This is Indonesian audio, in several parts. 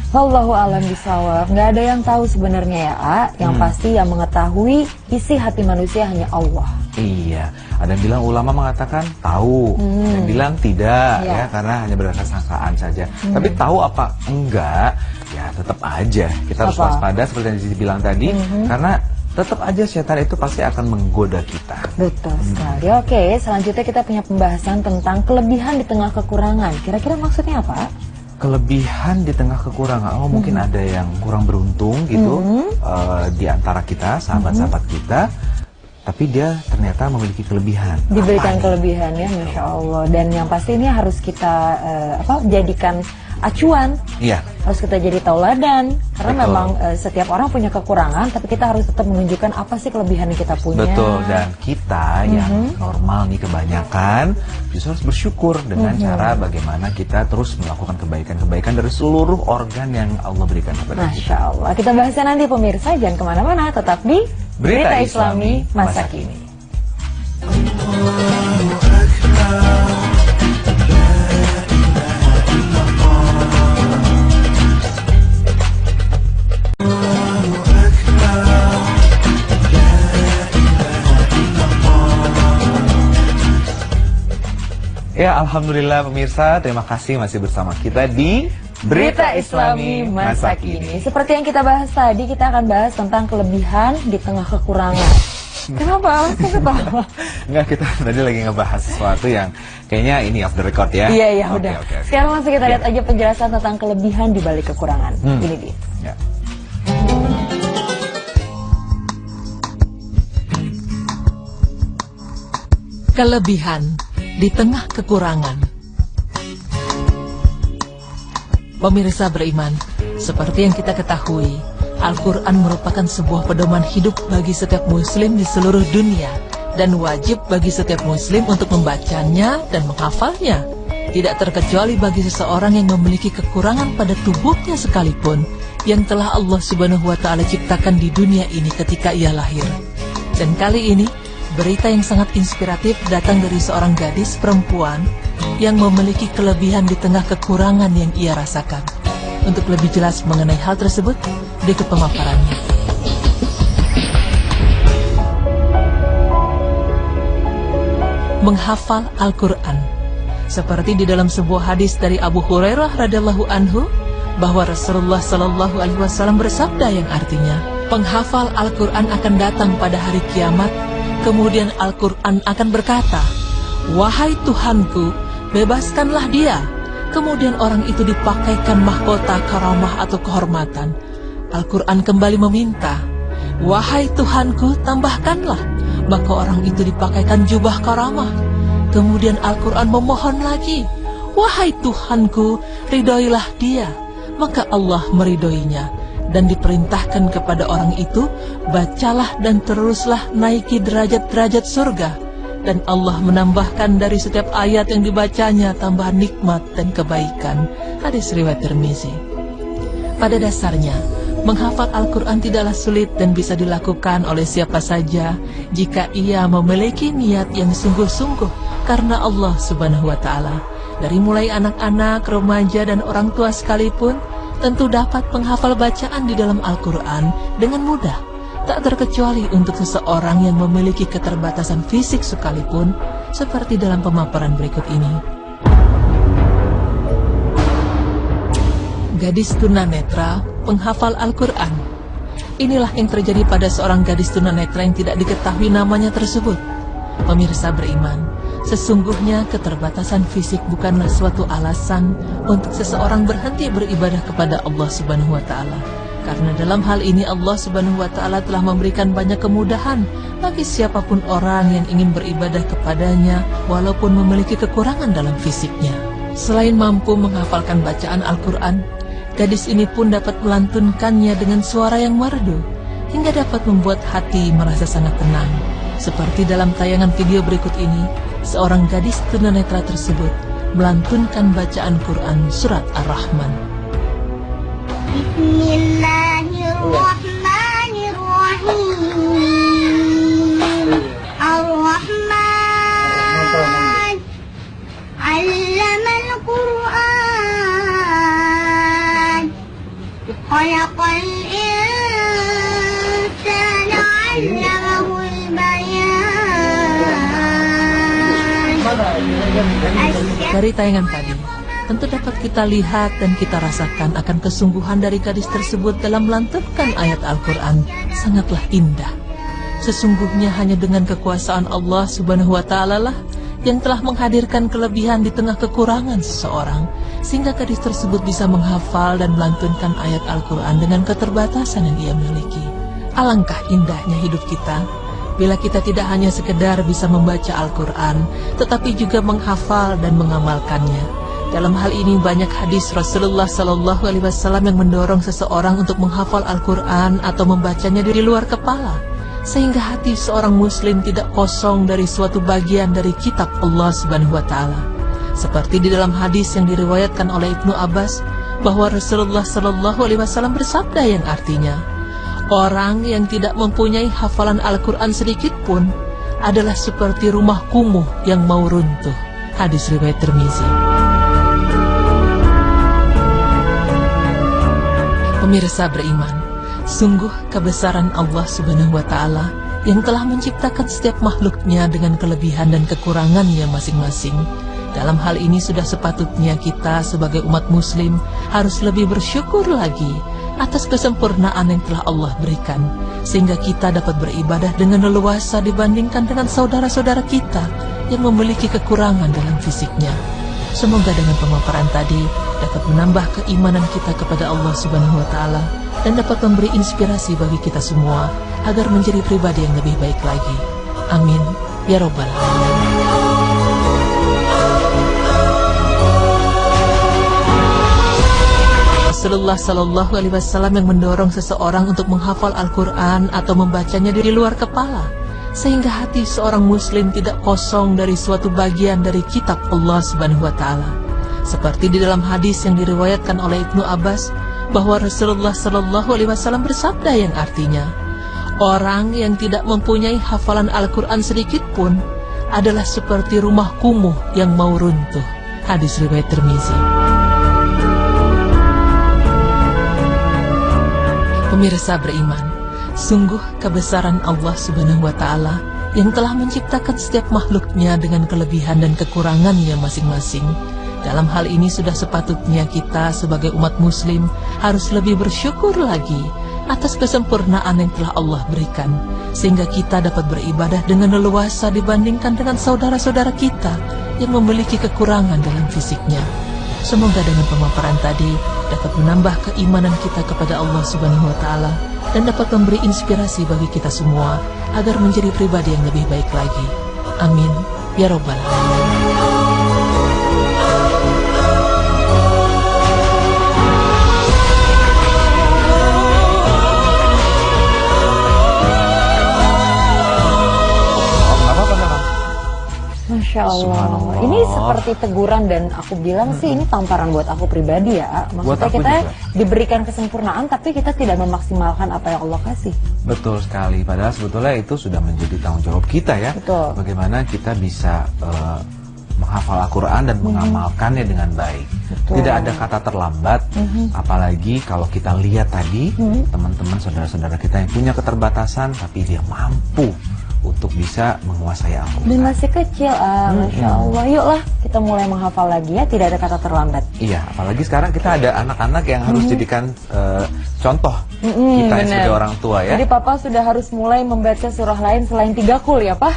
Wallahu a'lam bishawab. Nggak ada yang tahu sebenarnya ya, A. Yang pasti yang mengetahui isi hati manusia hanya Allah. Iya, ada yang bilang ulama mengatakan tahu, ada yang bilang tidak, ya karena hanya berdasarkan sangkaan saja. Tapi tahu apa enggak, ya tetap aja kita harus waspada seperti yang dibilang tadi, karena tetap aja setan itu pasti akan menggoda kita. Betul sekali. Oke, selanjutnya kita punya pembahasan tentang kelebihan di tengah kekurangan. Kira-kira maksudnya apa? Kelebihan di tengah kekurangan, mungkin ada yang kurang beruntung gitu di antara kita, sahabat-sahabat kita, tapi dia ternyata memiliki kelebihan. Diberikan kelebihan ya, Masya Allah. Dan yang pasti ini harus kita jadikan acuan. Iya. Harus kita jadi tauladan. Karena Betul. memang setiap orang punya kekurangan, tapi kita harus tetap menunjukkan apa sih kelebihan yang kita punya. Betul, dan kita yang normal nih kebanyakan justru harus bersyukur dengan cara bagaimana kita terus melakukan kebaikan-kebaikan dari seluruh organ yang Allah berikan kepada kita. Masya Allah. Kita bahasnya nanti pemirsa, jangan kemana-mana, tetap di Berita Islami Masa Kini. Ya, alhamdulillah pemirsa, terima kasih masih bersama kita di Berita Islami Masa Kini. Seperti yang kita bahas tadi, kita akan bahas tentang kelebihan di tengah kekurangan. Kenapa? Kenapa? Enggak, kita tadi lagi ngebahas sesuatu yang kayaknya ini off the record ya. Iya, Oke, udah. oke. Sekarang langsung kita lihat aja penjelasan tentang kelebihan di balik kekurangan. Ini dia. Ya. Kelebihan di tengah kekurangan. Pemirsa beriman, seperti yang kita ketahui, Al-Quran merupakan sebuah pedoman hidup bagi setiap muslim di seluruh dunia dan wajib bagi setiap muslim untuk membacanya dan menghafalnya. Tidak terkecuali bagi seseorang yang memiliki kekurangan pada tubuhnya sekalipun, yang telah Allah Subhanahu wa Ta'ala ciptakan di dunia ini ketika ia lahir. Dan kali ini, berita yang sangat inspiratif datang dari seorang gadis perempuan yang memiliki kelebihan di tengah kekurangan yang ia rasakan. Untuk lebih jelas mengenai hal tersebut, berikut pemaparannya. Menghafal Al-Quran. Seperti di dalam sebuah hadis dari Abu Hurairah radhiyallahu anhu, bahwa Rasulullah sallallahu alaihi wasallam bersabda yang artinya, penghafal Al-Quran akan datang pada hari kiamat. Kemudian Al-Quran akan berkata, "Wahai Tuhanku, bebaskanlah dia." Kemudian orang itu dipakaikan mahkota karamah atau kehormatan. Al-Quran kembali meminta, "Wahai Tuhanku, tambahkanlah." Maka orang itu dipakaikan jubah karamah. Kemudian Al-Quran memohon lagi, "Wahai Tuhanku, ridhoilah dia." Maka Allah meridhoinya. Dan diperintahkan kepada orang itu, bacalah dan teruslah naiki derajat-derajat surga. Dan Allah menambahkan dari setiap ayat yang dibacanya tambahan nikmat dan kebaikan. Hadis riwayat Tirmizi. Pada dasarnya, menghafal Al-Quran tidaklah sulit dan bisa dilakukan oleh siapa saja jika ia memiliki niat yang sungguh-sungguh karena Allah Subhanahu wa Ta'ala. Dari mulai anak-anak, remaja, dan orang tua sekalipun tentu dapat menghafal bacaan di dalam Al-Quran dengan mudah. Tak terkecuali untuk seseorang yang memiliki keterbatasan fisik sekalipun, seperti dalam pemaparan berikut ini. Gadis tunanetra penghafal Al-Quran. Inilah yang terjadi pada seorang gadis tunanetra yang tidak diketahui namanya tersebut. Pemirsa beriman, sesungguhnya keterbatasan fisik bukanlah suatu alasan untuk seseorang berhenti beribadah kepada Allah Subhanahu wa Ta'ala. Karena dalam hal ini Allah Subhanahu wa Ta'ala telah memberikan banyak kemudahan bagi siapapun orang yang ingin beribadah kepadanya walaupun memiliki kekurangan dalam fisiknya. Selain mampu menghafalkan bacaan Al-Quran, gadis ini pun dapat melantunkannya dengan suara yang merdu hingga dapat membuat hati merasa sangat tenang. Seperti dalam tayangan video berikut ini, seorang gadis tunanetra tersebut melantunkan bacaan Quran surat Ar-Rahman. Bismillahirrahmanirrahim. Ar-Rahman 'allamal Qur'an خلق الإنسان علمه البيان. Dari tayangan tadi, tentu dapat kita lihat dan kita rasakan akan kesungguhan dari gadis tersebut dalam melantunkan ayat Al-Quran. Sangatlah indah. Sesungguhnya hanya dengan kekuasaan Allah Subhanahu wa Ta'ala lah yang telah menghadirkan kelebihan di tengah kekurangan seseorang, sehingga gadis tersebut bisa menghafal dan melantunkan ayat Al-Quran dengan keterbatasan yang ia miliki. Alangkah indahnya hidup kita bila kita tidak hanya sekedar bisa membaca Al-Quran, tetapi juga menghafal dan mengamalkannya. Dalam hal ini banyak hadis Rasulullah SAW yang mendorong seseorang untuk menghafal Al-Quran atau membacanya di luar kepala, sehingga hati seorang muslim tidak kosong dari suatu bagian dari kitab Allah Subhanahu wa Ta'ala. Seperti di dalam hadis yang diriwayatkan oleh Ibnu Abbas, bahwa Rasulullah SAW bersabda yang artinya, orang yang tidak mempunyai hafalan Al-Quran sedikit pun adalah seperti rumah kumuh yang mau runtuh. Hadis riwayat Tirmizi. Pemirsa beriman, sungguh kebesaran Allah Subhanahu wa Ta'ala yang telah menciptakan setiap makhluknya dengan kelebihan dan kekurangannya masing-masing. Dalam hal ini sudah sepatutnya kita sebagai umat muslim harus lebih bersyukur lagi atas kesempurnaan yang telah Allah berikan, sehingga kita dapat beribadah dengan leluasa dibandingkan dengan saudara-saudara kita yang memiliki kekurangan dalam fisiknya. Semoga dengan pemaparan tadi dapat menambah keimanan kita kepada Allah Subhanahu wa Ta'ala dan dapat memberi inspirasi bagi kita semua agar menjadi pribadi yang lebih baik lagi. Amin ya Rabbal Alamin. Rasulullah SAW yang mendorong seseorang untuk menghafal Al-Quran atau membacanya di luar kepala, sehingga hati seorang muslim tidak kosong dari suatu bagian dari kitab Allah Subhanahu wa Ta'ala. Seperti di dalam hadis yang diriwayatkan oleh Ibnu Abbas, bahwa Rasulullah SAW bersabda yang artinya, orang yang tidak mempunyai hafalan Al-Quran sedikit pun adalah seperti rumah kumuh yang mau runtuh. Hadis riwayat Tirmizi. Pemirsa beriman, sungguh kebesaran Allah Subhanahu wa Ta'ala yang telah menciptakan setiap makhluknya dengan kelebihan dan kekurangannya masing-masing. Dalam hal ini sudah sepatutnya kita sebagai umat muslim harus lebih bersyukur lagi atas kesempurnaan yang telah Allah berikan, sehingga kita dapat beribadah dengan leluasa dibandingkan dengan saudara-saudara kita yang memiliki kekurangan dalam fisiknya. Semoga dengan pemaparan tadi dapat menambah keimanan kita kepada Allah Subhanahu wa Ta'ala dan dapat memberi inspirasi bagi kita semua agar menjadi pribadi yang lebih baik lagi. Amin ya Rabbal Alamin. Masya Allah. Ini seperti teguran dan aku bilang sih ini tamparan buat aku pribadi ya. Maksudnya kita juga diberikan kesempurnaan tapi kita tidak memaksimalkan apa yang Allah kasih. Betul sekali. Padahal sebetulnya itu sudah menjadi tanggung jawab kita ya. Betul. Bagaimana kita bisa menghafal Al-Quran dan mengamalkannya dengan baik. Betul. Tidak ada kata terlambat. Apalagi kalau kita lihat tadi teman-teman saudara-saudara kita yang punya keterbatasan tapi dia mampu untuk bisa menguasai Al-Quran. Dan masih kecil, Masya Allah. Yuklah kita mulai menghafal lagi ya, tidak ada kata terlambat. Iya, apalagi sekarang kita ada anak-anak yang harus jadikan contoh kita yang sebagai orang tua ya. Jadi Papa sudah harus mulai membaca surah lain selain 3 kul ya Pak?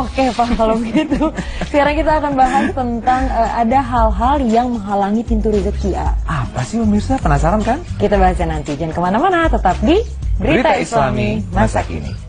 Oke Pak, kalau begitu. Sekarang kita akan bahas tentang ada hal-hal yang menghalangi pintu rezeki ya. Apa sih pemirsa, penasaran kan? Kita bahasnya nanti, jangan kemana-mana, tetap di Berita Islami Masa Kini.